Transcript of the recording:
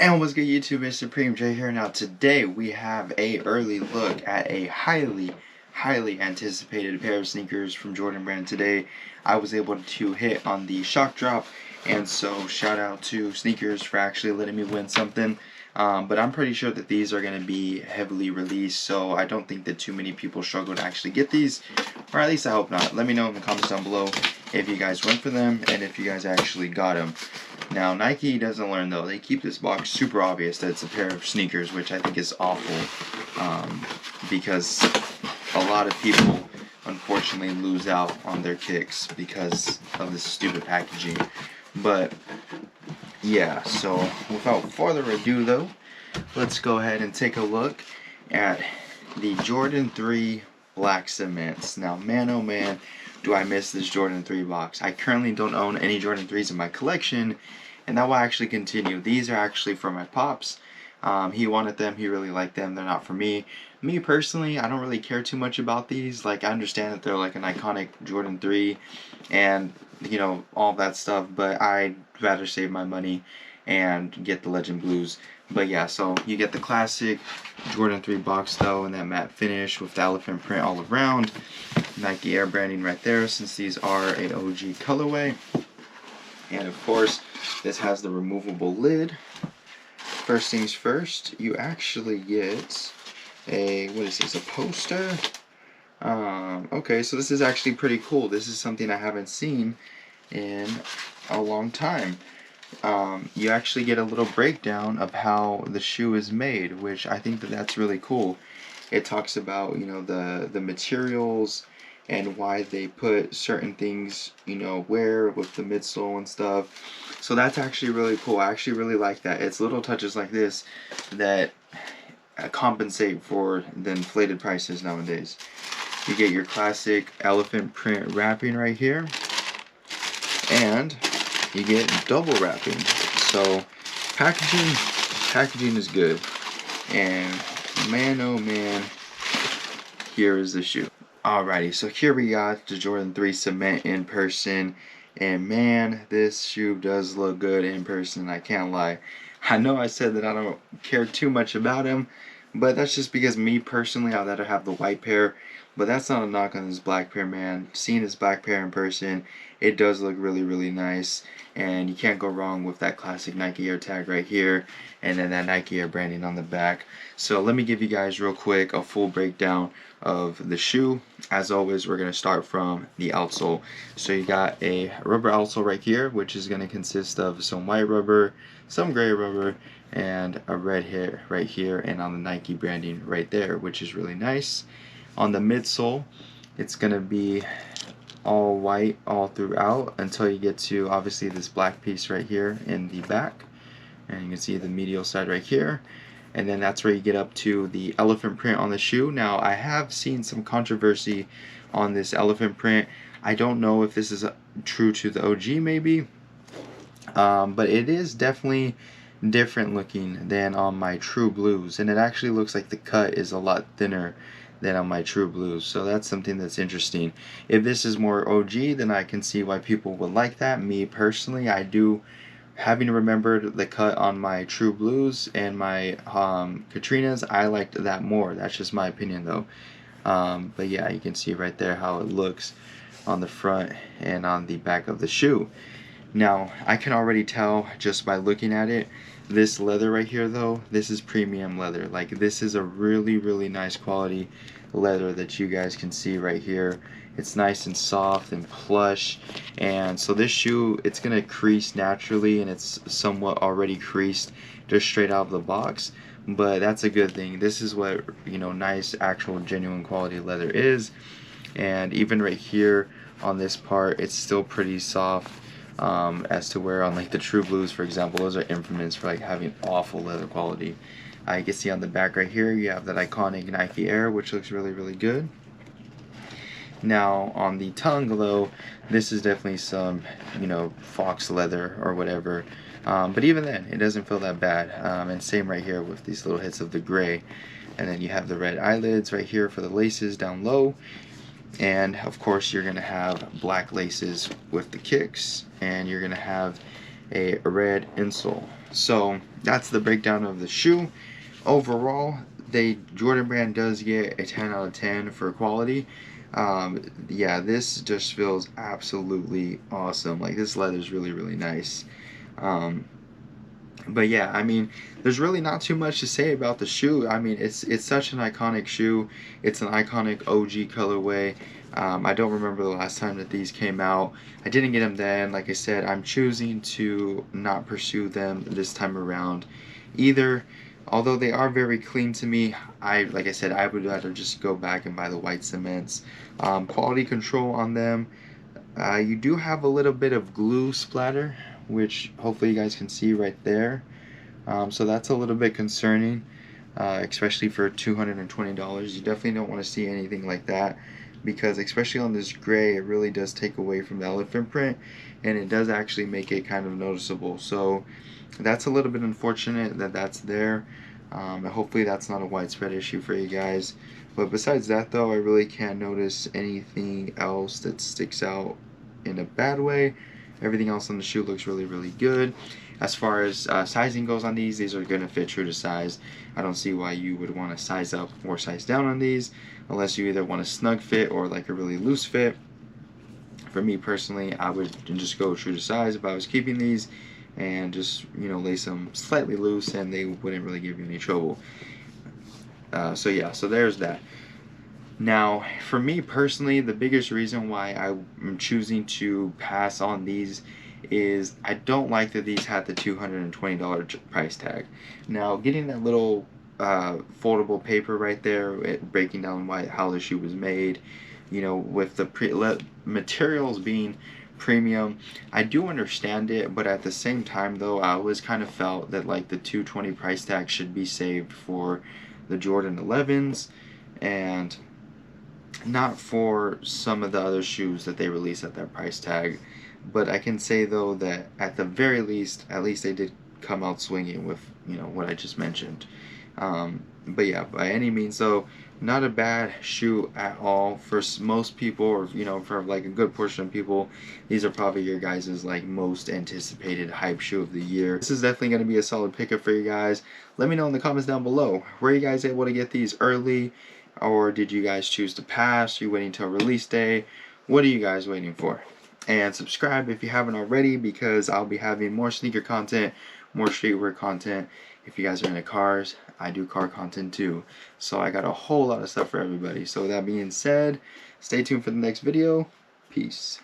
And what's good, YouTube? It's Supreme J here. Now today we have a early look at a highly anticipated pair of sneakers from Jordan Brand. Today I was able to hit on the shock drop, and so shout out to Sneakers for actually letting me win something. But I'm pretty sure that these are going to be heavily released, so I don't think that too many people struggle to actually get these, or at least I hope not. Let me know in the comments down below if you guys went for them and if you guys actually got them. Now, Nike doesn't learn though. They keep this box super obvious that it's a pair of sneakers, which I think is awful, because a lot of people unfortunately lose out on their kicks because of this stupid packaging. But yeah, so without further ado though, let's go ahead and take a look at the Jordan 3 Black Cements. Now, man oh man, do I miss this Jordan 3 box. I currently don't own any Jordan 3s in my collection, and that will actually continue. These are actually for my pops. He wanted them, he really liked them. They're not for me. Me personally, I don't really care too much about these. Like, I understand that they're like an iconic Jordan 3 and, you know, all that stuff, but I'd rather save my money and get the Legend Blues. But yeah, so you get the classic Jordan 3 box though, and that matte finish with the elephant print all around. Nike Air branding right there, since these are an OG colorway. And of course, this has the removable lid. First things first, you actually get a, what is this, a poster? Okay, so this is actually pretty cool. This is something I haven't seen in a long time. You actually get a little breakdown of how the shoe is made, which I think that that's really cool. It talks about, you know, the materials and why they put certain things, you know, where with the midsole and stuff. So that's actually really cool. I actually really like that. It's little touches like this that compensate for the inflated prices nowadays. You get your classic elephant print wrapping right here, and you get double wrapping. So packaging is good. And man oh man, here is the shoe. Alrighty, so here we got the Jordan 3 Cement in person, and man, this shoe does look good in person, I can't lie. I know I said that I don't care too much about him, but that's just because me personally, I'd rather have the white pair. But that's not a knock on this black pair, man. Seeing this black pair in person, it does look really nice, and you can't go wrong with that classic Nike Air tag right here, and then that Nike Air branding on the back. So let me give you guys real quick a full breakdown of the shoe. As always, we're going to start from the outsole. So you got a rubber outsole right here, which is going to consist of some white rubber, some gray rubber, and a red hair right here, and on the Nike branding right there, which is really nice. On the midsole, it's going to be all white all throughout until you get to obviously this black piece right here in the back, and you can see the medial side right here, and then that's where you get up to the elephant print on the shoe. Now, I have seen some controversy on this elephant print. I don't know if this is true to the OG maybe, but it is definitely different looking than on my True Blues, and it actually looks like the cut is a lot thinner than on my True Blues, so that's something that's interesting. If this is more OG, then I can see why people would like that. Me personally, I do, having remembered the cut on my True Blues and my Katrinas, I liked that more. That's just my opinion though. But yeah, you can see right there how it looks on the front and on the back of the shoe. Now, I can already tell just by looking at it, this leather right here though, this is premium leather. Like, this is a really nice quality leather that you guys can see right here. It's nice and soft and plush, and so this shoe, it's gonna crease naturally, and it's somewhat already creased just straight out of the box, but that's a good thing. This is what, you know, nice actual genuine quality leather is. And even right here on this part, it's still pretty soft. As to where on like the True Blues, for example, those are infamous for like having awful leather quality. You can see on the back right here, you have that iconic Nike Air, which looks really good. Now on the tongue though, this is definitely some, you know, fox leather or whatever. But even then, it doesn't feel that bad. And same right here with these little hits of the gray. And then you have the red eyelids right here for the laces down low. And of course you're going to have black laces with the kicks, and you're going to have a red insole. So that's the breakdown of the shoe. Overall, Jordan Brand does get a 10 out of 10 for quality. Yeah, this just feels absolutely awesome. Like, this leather is really, really nice. But yeah, I mean, there's really not too much to say about the shoe. I mean, it's such an iconic shoe. It's an iconic OG colorway. I don't remember the last time that these came out. I didn't get them then. Like I said, I'm choosing to not pursue them this time around either. Although they are very clean to me, like I said, I would rather just go back and buy the white cements. Quality control on them. You do have a little bit of glue splatter, which hopefully you guys can see right there. So that's a little bit concerning, especially for $220. You definitely don't want to see anything like that, because especially on this gray, it really does take away from the elephant print, and it does actually make it kind of noticeable. So that's a little bit unfortunate that that's there. Hopefully that's not a widespread issue for you guys. But besides that though, I really can't notice anything else that sticks out in a bad way. Everything else on the shoe looks really, really good. As far as sizing goes on these are going to fit true to size. I don't see why you would want to size up or size down on these, unless you either want a snug fit or like a really loose fit. For me personally, I would just go true to size if I was keeping these, and just, you know, lace them slightly loose and they wouldn't really give you any trouble. So yeah, so there's that. Now, for me personally, the biggest reason why I'm choosing to pass on these is I don't like that these had the $220 price tag. Now, getting that little foldable paper right there, breaking down how the shoe was made, you know, with the materials being premium, I do understand it, but at the same time though, I always kind of felt that like the $220 price tag should be saved for the Jordan 11s and not for some of the other shoes that they release at that price tag. But I can say though that at the very least, at least they did come out swinging with, you know, what I just mentioned. But yeah, by any means though, not a bad shoe at all for most people, or you know, for like a good portion of people. These are probably your guys' like most anticipated hype shoe of the year. This is definitely going to be a solid pickup for you guys. Let me know in the comments down below, were you guys able to get these early, or did you guys choose to pass? Are you waiting till release day? What are you guys waiting for? And subscribe if you haven't already, because I'll be having more sneaker content, more streetwear content. If you guys are into cars, I do car content too. So I got a whole lot of stuff for everybody. So with that being said, stay tuned for the next video. Peace.